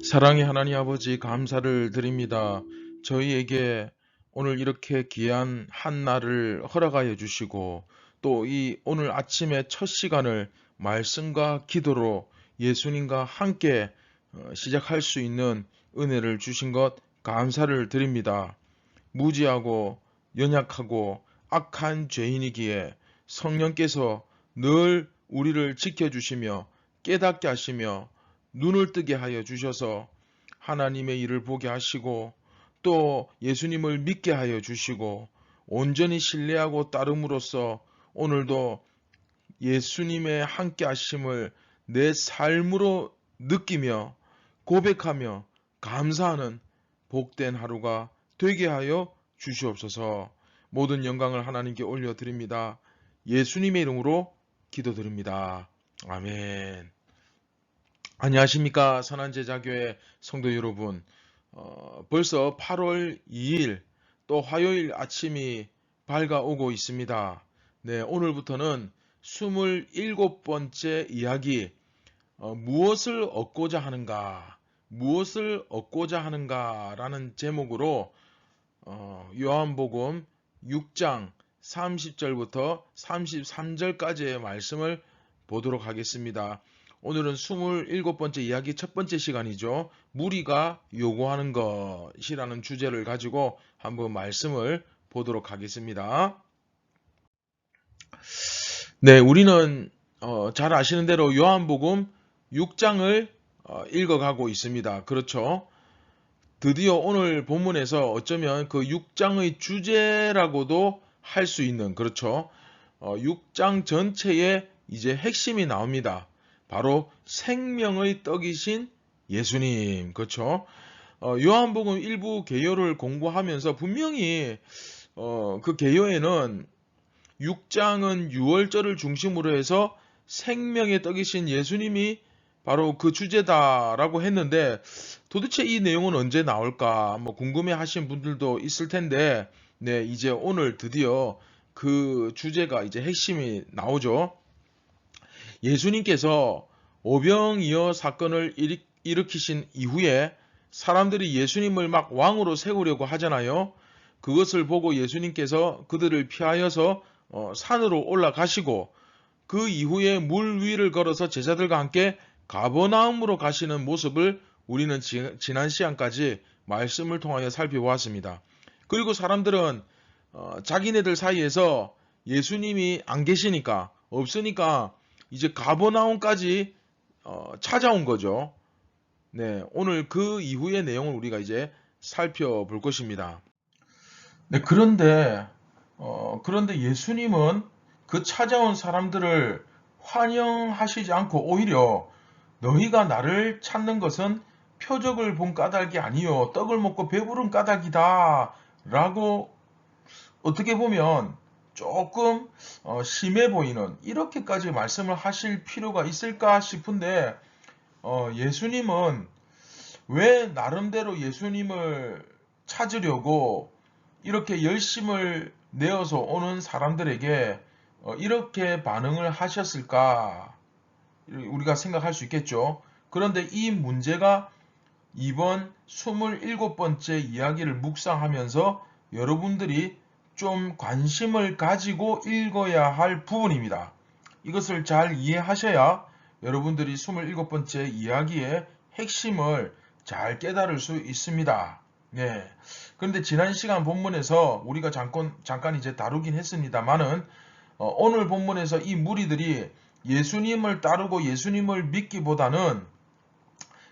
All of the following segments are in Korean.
사랑의 하나님 아버지 감사를 드립니다. 저희에게 오늘 이렇게 귀한 한 날을 허락하여 주시고 또 이 오늘 아침의 첫 시간을 말씀과 기도로 예수님과 함께 시작할 수 있는 은혜를 주신 것 감사를 드립니다. 무지하고 연약하고 악한 죄인이기에 성령께서 늘 우리를 지켜주시며 깨닫게 하시며 눈을 뜨게 하여 주셔서 하나님의 일을 보게 하시고 또 예수님을 믿게 하여 주시고 온전히 신뢰하고 따름으로써 오늘도 예수님의 함께 하심을 내 삶으로 느끼며 고백하며 감사하는 복된 하루가 되게 하여 주시옵소서. 모든 영광을 하나님께 올려드립니다. 예수님의 이름으로 기도드립니다. 아멘. 안녕하십니까 선한제자교회 성도 여러분. 벌써 8월 2일 또 화요일 아침이 밝아오고 있습니다. 네, 오늘부터는 27번째 이야기, 무엇을 얻고자 하는가, 무엇을 얻고자 하는가 라는 제목으로 요한복음 6장 30절부터 33절까지의 말씀을 보도록 하겠습니다. 오늘은 27번째 이야기 첫 번째 시간이죠. 무리가 요구하는 것이라는 주제를 가지고 한번 말씀을 보도록 하겠습니다. 네, 우리는 잘 아시는 대로 요한복음 6장을 읽어가고 있습니다. 그렇죠? 드디어 오늘 본문에서 어쩌면 그 6장의 주제라고도 할 수 있는, 그렇죠? 6장 전체에 이제 핵심이 나옵니다. 바로 생명의 떡이신 예수님, 그렇죠? 요한복음 일부 개요를 공부하면서 분명히 그 개요에는 6장은 유월절을 중심으로 해서 생명의 떡이신 예수님이 바로 그 주제다라고 했는데 도대체 이 내용은 언제 나올까 궁금해 하신 분들도 있을 텐데 네, 이제 오늘 드디어 그 주제가 이제 핵심이 나오죠. 예수님께서 오병이어 사건을 일으키신 이후에 사람들이 예수님을 막 왕으로 세우려고 하잖아요. 그것을 보고 예수님께서 그들을 피하여서 산으로 올라가시고 그 이후에 물 위를 걸어서 제자들과 함께 가버나움으로 가시는 모습을 우리는 지난 시간까지 말씀을 통하여 살펴보았습니다. 그리고 사람들은 자기네들 사이에서 예수님이 안 계시니까 없으니까 이제 가버나움까지 찾아온 거죠. 네, 오늘 그 이후의 내용을 우리가 이제 살펴볼 것입니다. 네, 그런데 예수님은 그 찾아온 사람들을 환영하시지 않고 오히려 너희가 나를 찾는 것은 표적을 본 까닭이 아니요 떡을 먹고 배부른 까닭이다 라고 어떻게 보면 조금 심해 보이는 이렇게까지 말씀을 하실 필요가 있을까 싶은데 예수님은 왜 나름대로 예수님을 찾으려고 이렇게 열심을 내어서 오는 사람들에게 이렇게 반응을 하셨을까 우리가 생각할 수 있겠죠. 그런데 이 문제가 이번 27번째 이야기를 묵상하면서 여러분들이 좀 관심을 가지고 읽어야 할 부분입니다. 이것을 잘 이해하셔야 여러분들이 27번째 이야기의 핵심을 잘 깨달을 수 있습니다. 네. 그런데 지난 시간 본문에서 우리가 잠깐 이제 다루긴 했습니다만은 오늘 본문에서 이 무리들이 예수님을 따르고 예수님을 믿기보다는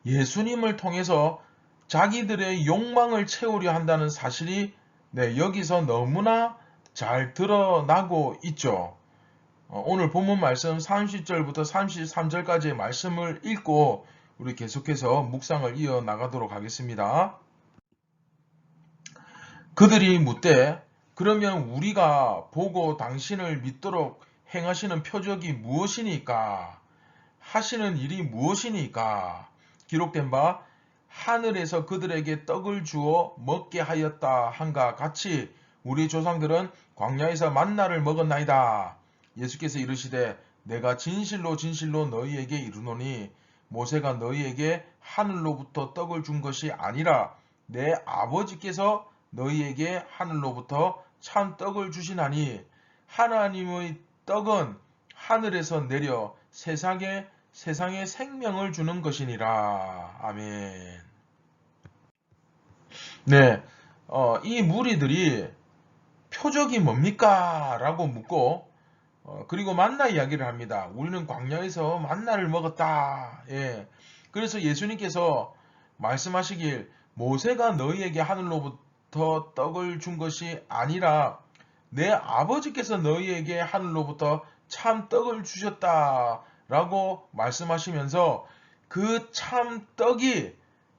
예수님을 통해서 자기들의 욕망을 채우려 한다는 사실이 여기서 너무나 잘 드러나고 있죠. 오늘 본문 말씀 30절부터 33절까지의 말씀을 읽고 우리 계속해서 묵상을 이어나가도록 하겠습니다. 그들이 묻되 그러면 우리가 보고 당신을 믿도록 행하시는 표적이 무엇이니까? 하시는 일이 무엇이니까? 기록된 바 하늘에서 그들에게 떡을 주어 먹게 하였다 한가 같이 우리 조상들은 광야에서 만나를 먹었나이다. 예수께서 이르시되 내가 진실로 진실로 너희에게 이르노니 모세가 너희에게 하늘로부터 떡을 준 것이 아니라 내 아버지께서 너희에게 하늘로부터 참 떡을 주시나니 하나님의 떡은 하늘에서 내려 세상에 생명을 주는 것이니라. 아멘. 네, 이 무리들이 표적이 뭡니까? 라고 묻고 그리고 만나 이야기를 합니다. 우리는 광야에서 만나를 먹었다. 예. 그래서 예수님께서 말씀하시길 모세가 너희에게 하늘로부터 떡을 준 것이 아니라 내 아버지께서 너희에게 하늘로부터 참 떡을 주셨다. 라고 말씀하시면서 그 참 떡이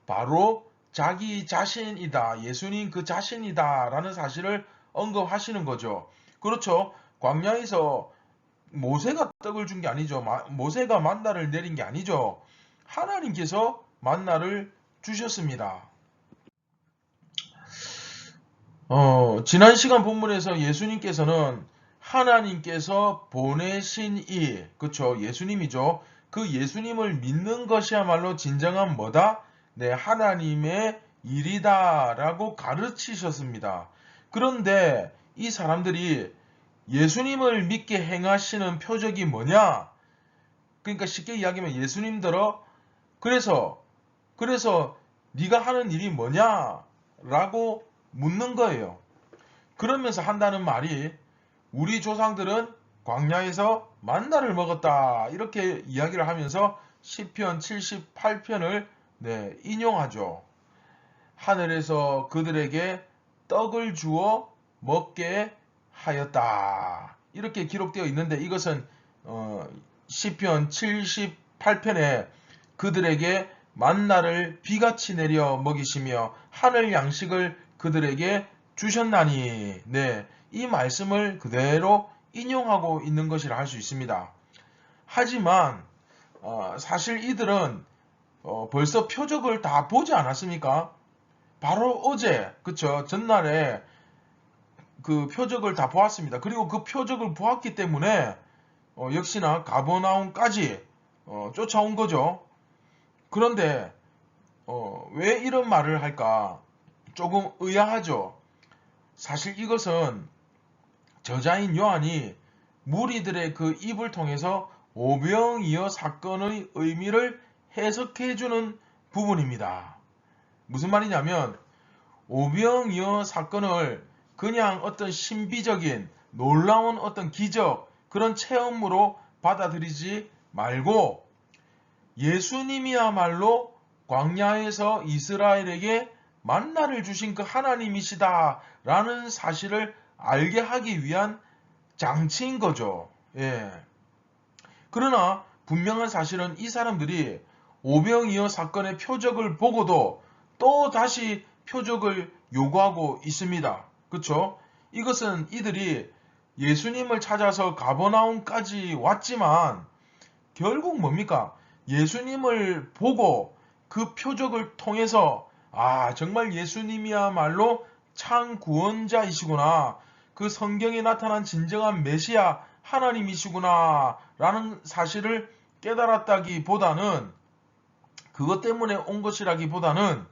바로 자기 자신이다. 예수님 그 자신이다. 라는 사실을 언급하시는 거죠. 그렇죠. 광야에서 모세가 떡을 준 게 아니죠. 모세가 만나를 내린 게 아니죠. 하나님께서 만나를 주셨습니다. 지난 시간 본문에서 예수님께서는 하나님께서 보내신 이, 그쵸, 예수님이죠. 그 예수님을 믿는 것이야말로 진정한 뭐다? 네, 하나님의 일이다 라고 가르치셨습니다. 그런데 이 사람들이 예수님을 믿게 행하시는 표적이 뭐냐? 그러니까 쉽게 이야기하면 예수님들어 그래서 네가 하는 일이 뭐냐? 라고 묻는 거예요. 그러면서 한다는 말이 우리 조상들은 광야에서 만나를 먹었다. 이렇게 이야기를 하면서 시편 78편을 인용하죠. 하늘에서 그들에게 떡을 주어 먹게 하였다. 이렇게 기록되어 있는데 이것은 시편 78편에 그들에게 만나를 비같이 내려 먹이시며 하늘 양식을 그들에게 주셨나니 네, 이 말씀을 그대로 인용하고 있는 것이라 할 수 있습니다. 하지만 사실 이들은 벌써 표적을 다 보지 않았습니까? 바로 어제, 그쵸? 전날에 그 표적을 다 보았습니다. 그리고 그 표적을 보았기 때문에 역시나 가버나움까지 쫓아온 거죠. 그런데 왜 이런 말을 할까? 조금 의아하죠. 사실 이것은 저자인 요한이 무리들의 그 입을 통해서 오병이어 사건의 의미를 해석해주는 부분입니다. 무슨 말이냐면 오병이어 사건을 그냥 어떤 신비적인 놀라운 어떤 기적 그런 체험으로 받아들이지 말고 예수님이야말로 광야에서 이스라엘에게 만나를 주신 그 하나님이시다 라는 사실을 알게 하기 위한 장치인 거죠. 예. 그러나 분명한 사실은 이 사람들이 오병이어 사건의 표적을 보고도 또 다시 표적을 요구하고 있습니다. 그렇죠? 이것은 이들이 예수님을 찾아서 가버나움까지 왔지만 결국 뭡니까? 예수님을 보고 그 표적을 통해서 정말 예수님이야말로 참 구원자이시구나. 그 성경에 나타난 진정한 메시아 하나님이시구나 라는 사실을 깨달았다기보다는 그것 때문에 온 것이라기보다는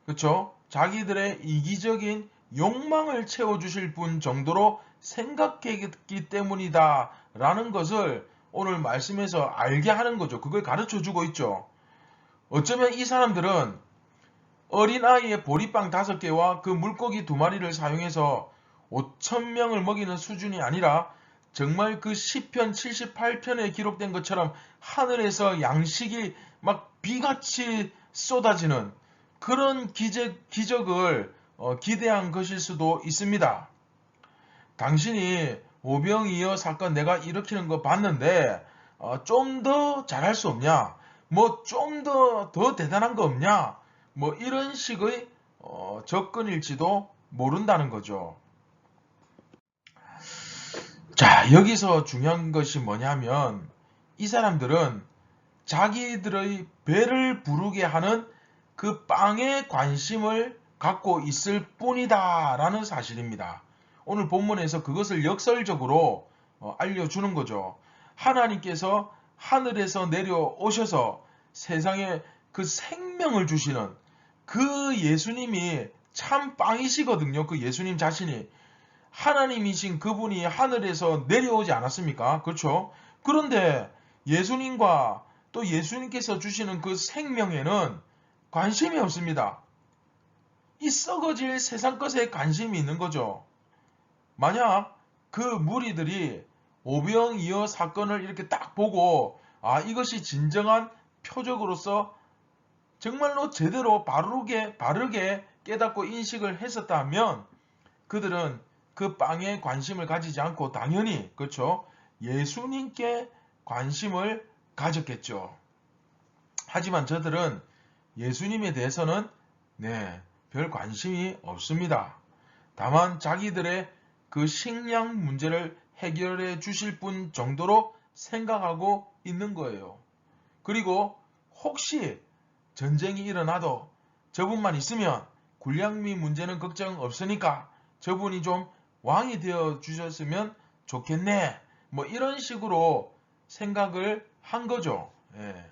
그렇죠? 자기들의 이기적인 욕망을 채워주실 분 정도로 생각했기 때문이다 라는 것을 오늘 말씀에서 알게 하는 거죠. 그걸 가르쳐주고 있죠. 어쩌면 이 사람들은 어린아이의 보리빵 5개와 그 물고기 2마리를 사용해서 5,000명을 먹이는 수준이 아니라 정말 그 시편 78편에 기록된 것처럼 하늘에서 양식이 막 비같이 쏟아지는 그런 기적을 기대한 것일 수도 있습니다. 당신이 오병이어 사건 내가 일으키는 거 봤는데 좀 더 잘할 수 없냐? 뭐 좀 더 대단한 거 없냐? 뭐 이런 식의 접근일지도 모른다는 거죠. 자, 여기서 중요한 것이 뭐냐면 이 사람들은 자기들의 배를 부르게 하는 그 빵에 관심을 갖고 있을 뿐이다 라는 사실입니다. 오늘 본문에서 그것을 역설적으로 알려주는 거죠. 하나님께서 하늘에서 내려오셔서 세상에 그 생명을 주시는 그 예수님이 참 빵이시거든요. 그 예수님 자신이. 하나님이신 그분이 하늘에서 내려오지 않았습니까? 그렇죠? 그런데 예수님과 또 예수님께서 주시는 그 생명에는 관심이 없습니다. 이 썩어질 세상 것에 관심이 있는 거죠. 만약 그 무리들이 오병이어 사건을 이렇게 딱 보고 이것이 진정한 표적으로서 정말로 제대로 바르게 깨닫고 인식을 했었다면 그들은 그 빵에 관심을 가지지 않고 당연히 그렇죠. 예수님께 관심을 가졌겠죠. 하지만 저들은 예수님에 대해서는 별 관심이 없습니다. 다만 자기들의 그 식량 문제를 해결해 주실 분 정도로 생각하고 있는 거예요. 그리고 혹시 전쟁이 일어나도 저분만 있으면 군량미 문제는 걱정 없으니까 저분이 좀 왕이 되어 주셨으면 좋겠네. 뭐 이런 식으로 생각을 한 거죠. 예.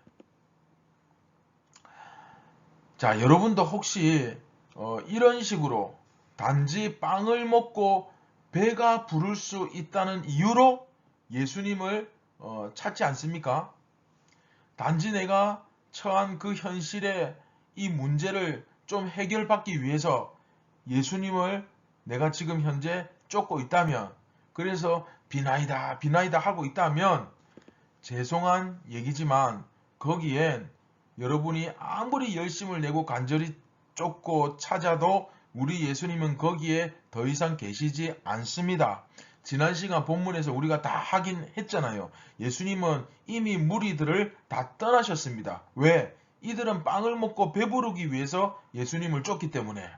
자, 여러분도 혹시 이런 식으로 단지 빵을 먹고 배가 부를 수 있다는 이유로 예수님을 찾지 않습니까? 단지 내가 처한 그 현실의 이 문제를 좀 해결받기 위해서 예수님을 내가 지금 현재 쫓고 있다면, 그래서 비나이다 하고 있다면 죄송한 얘기지만 거기엔 여러분이 아무리 열심을 내고 간절히 쫓고 찾아도 우리 예수님은 거기에 더 이상 계시지 않습니다. 지난 시간 본문에서 우리가 다 하긴 했잖아요. 예수님은 이미 무리들을 다 떠나셨습니다. 왜? 이들은 빵을 먹고 배부르기 위해서 예수님을 쫓기 때문에.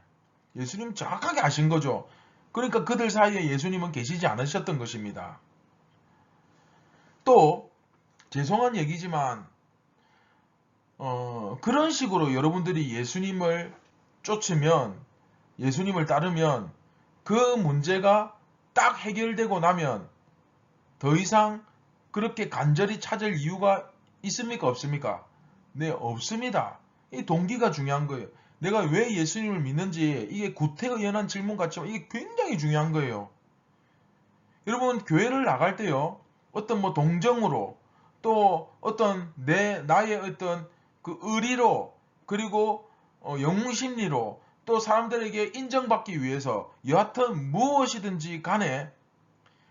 예수님 정확하게 아신 거죠. 그러니까 그들 사이에 예수님은 계시지 않으셨던 것입니다. 또 죄송한 얘기지만 그런 식으로 여러분들이 예수님을 쫓으면, 예수님을 따르면 그 문제가 딱 해결되고 나면 더 이상 그렇게 간절히 찾을 이유가 있습니까? 없습니까? 네, 없습니다. 이 동기가 중요한 거예요. 내가 왜 예수님을 믿는지, 이게 구태의연한 질문 같지만 이게 굉장히 중요한 거예요. 여러분, 교회를 나갈 때요, 어떤 뭐 동정으로, 또 어떤 나의 어떤 그 의리로, 그리고 영웅심리로, 또 사람들에게 인정받기 위해서 여하튼 무엇이든지 간에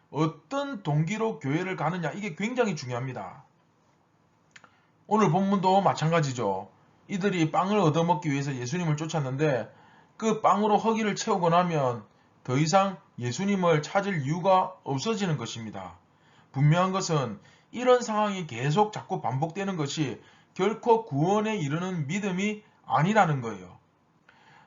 어떤 동기로 교회를 가느냐, 이게 굉장히 중요합니다. 오늘 본문도 마찬가지죠. 이들이 빵을 얻어먹기 위해서 예수님을 쫓았는데 그 빵으로 허기를 채우고 나면 더 이상 예수님을 찾을 이유가 없어지는 것입니다. 분명한 것은 이런 상황이 계속 자꾸 반복되는 것이 결코 구원에 이르는 믿음이 아니라는 거예요.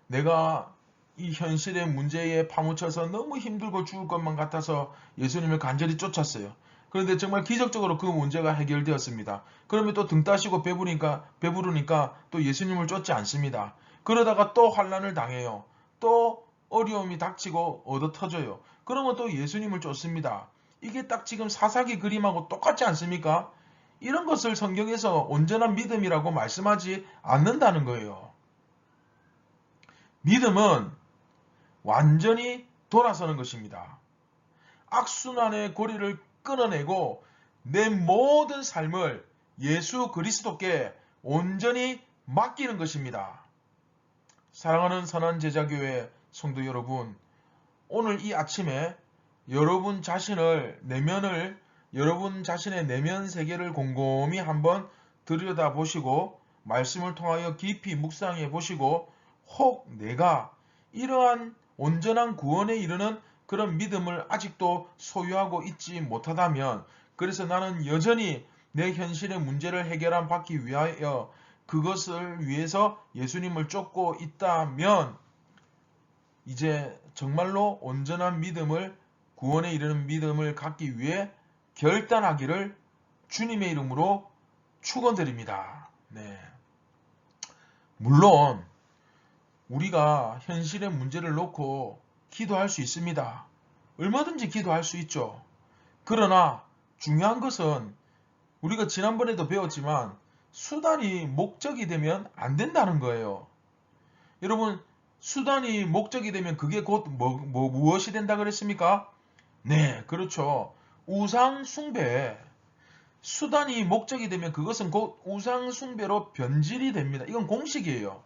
내가 이 현실의 문제에 파묻혀서 너무 힘들고 죽을 것만 같아서 예수님을 간절히 쫓았어요. 그런데 정말 기적적으로 그 문제가 해결되었습니다. 그러면 또 등 따시고 배부르니까 또 예수님을 쫓지 않습니다. 그러다가 또 환난을 당해요. 또 어려움이 닥치고 얻어 터져요. 그러면 또 예수님을 쫓습니다. 이게 딱 지금 사사기 그림하고 똑같지 않습니까? 이런 것을 성경에서 온전한 믿음이라고 말씀하지 않는다는 거예요. 믿음은 완전히 돌아서는 것입니다. 악순환의 고리를 끊어내고 내 모든 삶을 예수 그리스도께 온전히 맡기는 것입니다. 사랑하는 선한제자교회 성도 여러분, 오늘 이 아침에 여러분 자신의 내면 세계를 곰곰이 한번 들여다보시고 말씀을 통하여 깊이 묵상해 보시고, 혹 내가 이러한 온전한 구원에 이르는 그런 믿음을 아직도 소유하고 있지 못하다면, 그래서 나는 여전히 내 현실의 문제를 해결받기 위하여 그것을 위해서 예수님을 쫓고 있다면, 이제 정말로 온전한 믿음을, 구원에 이르는 믿음을 갖기 위해 결단하기를 주님의 이름으로 축원드립니다. 네. 물론 우리가 현실의 문제를 놓고 기도할 수 있습니다. 얼마든지 기도할 수 있죠. 그러나 중요한 것은 우리가 지난번에도 배웠지만 수단이 목적이 되면 안 된다는 거예요. 여러분, 수단이 목적이 되면 그게 곧 무엇이 된다 그랬습니까? 네, 그렇죠. 우상 숭배. 수단이 목적이 되면 그것은 곧 우상 숭배로 변질이 됩니다. 이건 공식이에요.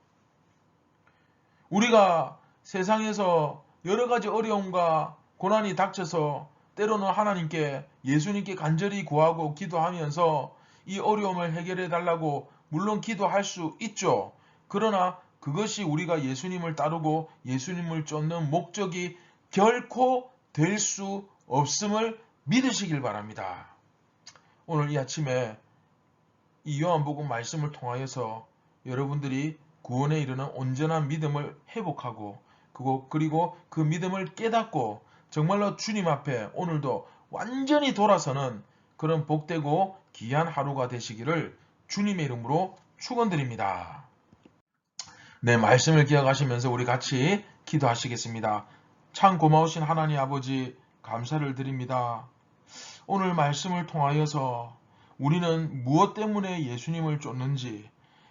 우리가 세상에서 여러 가지 어려움과 고난이 닥쳐서 때로는 하나님께, 예수님께 간절히 구하고 기도하면서 이 어려움을 해결해 달라고 물론 기도할 수 있죠. 그러나 그것이 우리가 예수님을 따르고 예수님을 쫓는 목적이 결코 될 수 없음을 믿으시길 바랍니다. 오늘 이 아침에 이 요한복음 말씀을 통하여서 여러분들이 구원에 이르는 온전한 믿음을 회복하고 그리고 그 믿음을 깨닫고 정말로 주님 앞에 오늘도 완전히 돌아서는 그런 복되고 귀한 하루가 되시기를 주님의 이름으로 축원드립니다. 네, 말씀을 기억하시면서 우리 같이 기도하시겠습니다. 참 고마우신 하나님 아버지 감사를 드립니다. 오늘 말씀을 통하여서 우리는 무엇 때문에 예수님을 쫓는지,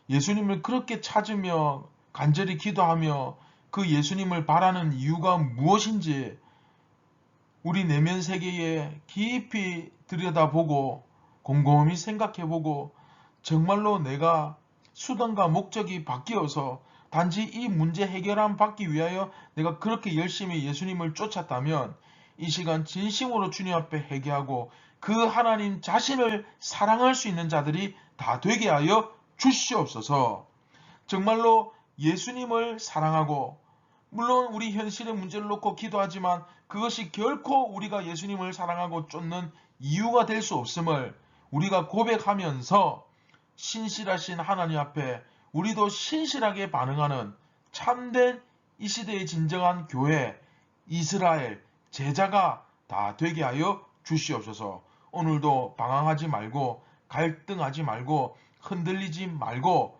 예수님을 그렇게 찾으며 간절히 기도하며 그 예수님을 바라는 이유가 무엇인지 우리 내면 세계에 깊이 들여다보고 곰곰이 생각해보고 정말로 내가 수단과 목적이 바뀌어서 단지 이 문제 해결함 받기 위하여 내가 그렇게 열심히 예수님을 쫓았다면 이 시간 진심으로 주님 앞에 회개하고 그 하나님 자신을 사랑할 수 있는 자들이 다 되게 하여 주시옵소서. 정말로 예수님을 사랑하고 물론 우리 현실의 문제를 놓고 기도하지만 그것이 결코 우리가 예수님을 사랑하고 쫓는 이유가 될 수 없음을 우리가 고백하면서 신실하신 하나님 앞에 우리도 신실하게 반응하는 참된 이 시대의 진정한 교회, 이스라엘, 제자가 다 되게 하여 주시옵소서. 오늘도 방황하지 말고 갈등하지 말고 흔들리지 말고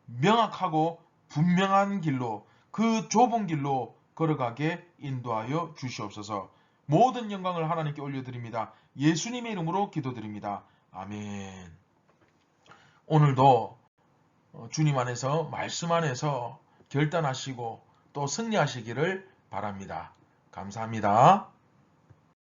명확하고 분명한 길로 그 좁은 길로 걸어가게 인도하여 주시옵소서. 모든 영광을 하나님께 올려드립니다. 예수님의 이름으로 기도드립니다. 아멘. 오늘도 주님 안에서 말씀 안에서 결단하시고 또 승리하시기를 바랍니다. 감사합니다.